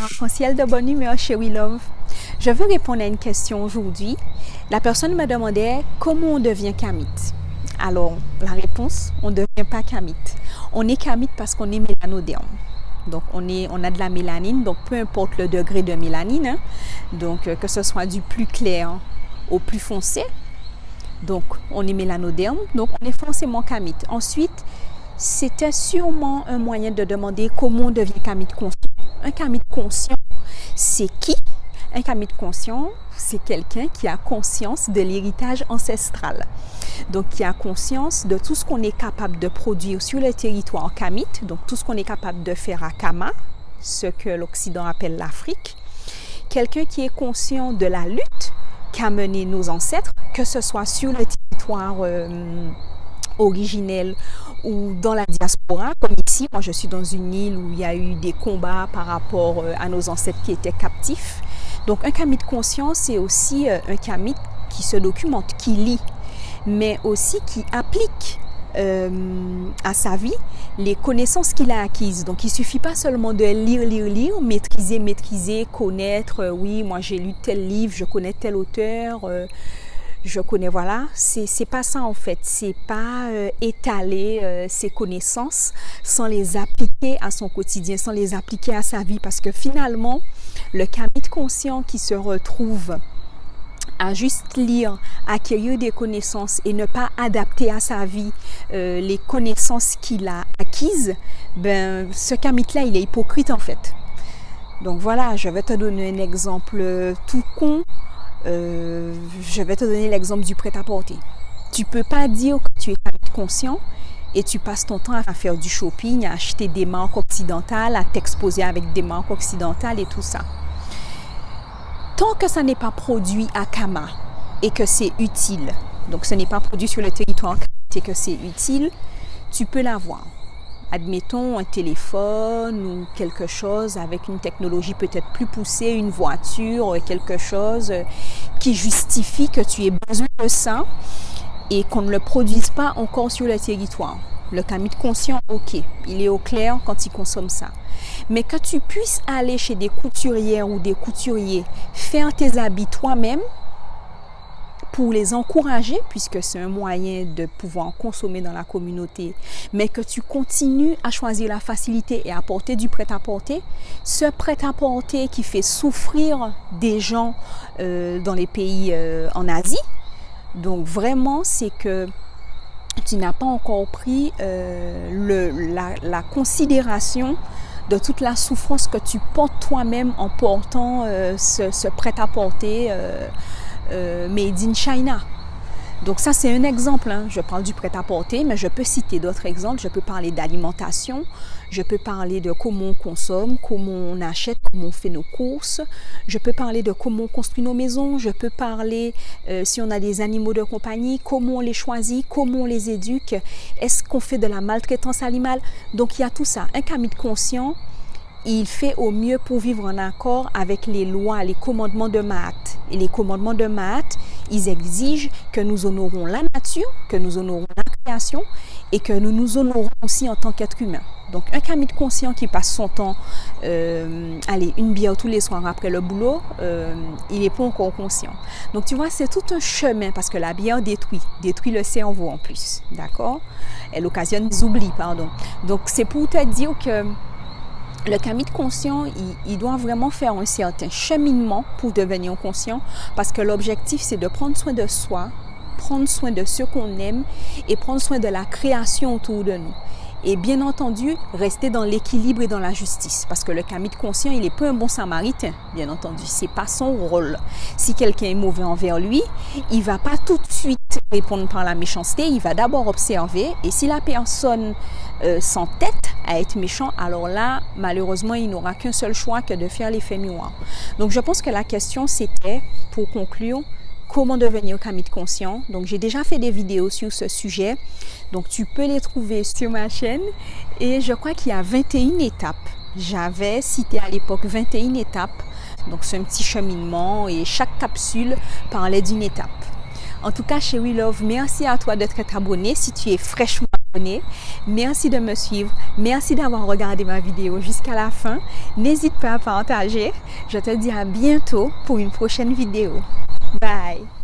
Arc-en-ciel de bonne humeur chez We Love. Je veux répondre à une question aujourd'hui. La personne me demandait comment on devient kamite. Alors, la réponse, on ne devient pas kamite. On est kamite parce qu'on est mélanoderme. Donc, on a de la mélanine, donc peu importe le degré de mélanine, hein, donc que ce soit du plus clair au plus foncé, donc on est mélanoderme, donc on est forcément kamite. Ensuite, c'était sûrement un moyen de demander comment on devient kamite conscient. Un kamite conscient, c'est qui? Un kamite conscient, c'est quelqu'un qui a conscience de l'héritage ancestral. Donc, qui a conscience de tout ce qu'on est capable de produire sur le territoire kamite, donc tout ce qu'on est capable de faire à Kama, ce que l'Occident appelle l'Afrique. Quelqu'un qui est conscient de la lutte qu'a menée nos ancêtres, que ce soit sur le territoire originel ou dans la diaspora, comme ici. Moi, je suis dans une île où il y a eu des combats par rapport à nos ancêtres qui étaient captifs. Donc, un kamite conscient, c'est aussi un kamite qui se documente, qui lit, mais aussi qui applique à sa vie les connaissances qu'il a acquises. Donc, il ne suffit pas seulement de lire, maîtriser, connaître. Oui, moi, j'ai lu tel livre, je connais tel auteur, je connais, voilà. C'est pas ça, en fait. C'est pas étaler ses connaissances sans les appliquer à son quotidien, sans les appliquer à sa vie. Parce que finalement, le kamite conscient qui se retrouve à juste lire, acquérir des connaissances et ne pas adapter à sa vie les connaissances qu'il a acquises, ben, ce kamite-là, il est hypocrite en fait. Donc voilà, je vais te donner un exemple tout con. Je vais te donner l'exemple du prêt-à-porter. Tu peux pas dire que tu es kamite conscient et tu passes ton temps à faire du shopping, à acheter des marques occidentales, à t'exposer avec des marques occidentales et tout ça. Tant que ça n'est pas produit à Kama et que c'est utile, donc ce n'est pas produit sur le territoire et que c'est utile, tu peux l'avoir. Admettons un téléphone ou quelque chose avec une technologie peut-être plus poussée, une voiture, quelque chose qui justifie que tu aies besoin de ça et qu'on ne le produise pas encore sur le territoire. Le kamite conscient, ok, il est au clair quand il consomme ça. Mais que tu puisses aller chez des couturières ou des couturiers, faire tes habits toi-même pour les encourager, puisque c'est un moyen de pouvoir consommer dans la communauté, mais que tu continues à choisir la facilité et à porter du prêt-à-porter, ce prêt-à-porter qui fait souffrir des gens dans les pays en Asie. Donc vraiment, c'est que tu n'as pas encore pris la considération de toute la souffrance que tu portes toi-même en portant ce prêt-à-porter made in China. Donc ça, c'est un exemple. Hein. Je parle du prêt-à-porter, mais je peux citer d'autres exemples. Je peux parler d'alimentation, je peux parler de comment on consomme, comment on achète, comment on fait nos courses. Je peux parler de comment on construit nos maisons. Je peux parler, si on a des animaux de compagnie, comment on les choisit, comment on les éduque. Est-ce qu'on fait de la maltraitance animale? Donc il y a tout ça. Un kamite conscient, il fait au mieux pour vivre en accord avec les lois, les commandements de Mahat. Et les commandements de Mahat, ils exigent que nous honorons la nature, que nous honorons la création et que nous nous honorons aussi en tant qu'être humain. Donc un kamite conscient qui passe son temps, une bière tous les soirs après le boulot, il n'est pas encore conscient. Donc tu vois, c'est tout un chemin parce que la bière détruit le cerveau en plus, d'accord? Elle occasionne des oublis, pardon. Donc c'est pour te dire que le kamite conscient, il doit vraiment faire un certain cheminement pour devenir conscient parce que l'objectif, c'est de prendre soin de soi, prendre soin de ceux qu'on aime et prendre soin de la création autour de nous. Et bien entendu, rester dans l'équilibre et dans la justice. Parce que le kamite conscient, il n'est pas un bon samaritain, bien entendu. Ce n'est pas son rôle. Si quelqu'un est mauvais envers lui, il ne va pas tout de suite répondre par la méchanceté. Il va d'abord observer. Et si la personne s'entête à être méchant, alors là, malheureusement, il n'aura qu'un seul choix que de faire l'effet miroir. Donc, je pense que la question, c'était, pour conclure, comment devenir kamite conscient. Donc, j'ai déjà fait des vidéos sur ce sujet. Donc, tu peux les trouver sur ma chaîne. Et je crois qu'il y a 21 étapes. J'avais cité à l'époque 21 étapes. Donc, c'est un petit cheminement et chaque capsule parlait d'une étape. En tout cas, chez We Love, merci à toi d'être abonné. Si tu es fraîchement t'abonner. Merci de me suivre. Merci d'avoir regardé ma vidéo jusqu'à la fin. N'hésite pas à partager. Je te dis à bientôt pour une prochaine vidéo. Bye!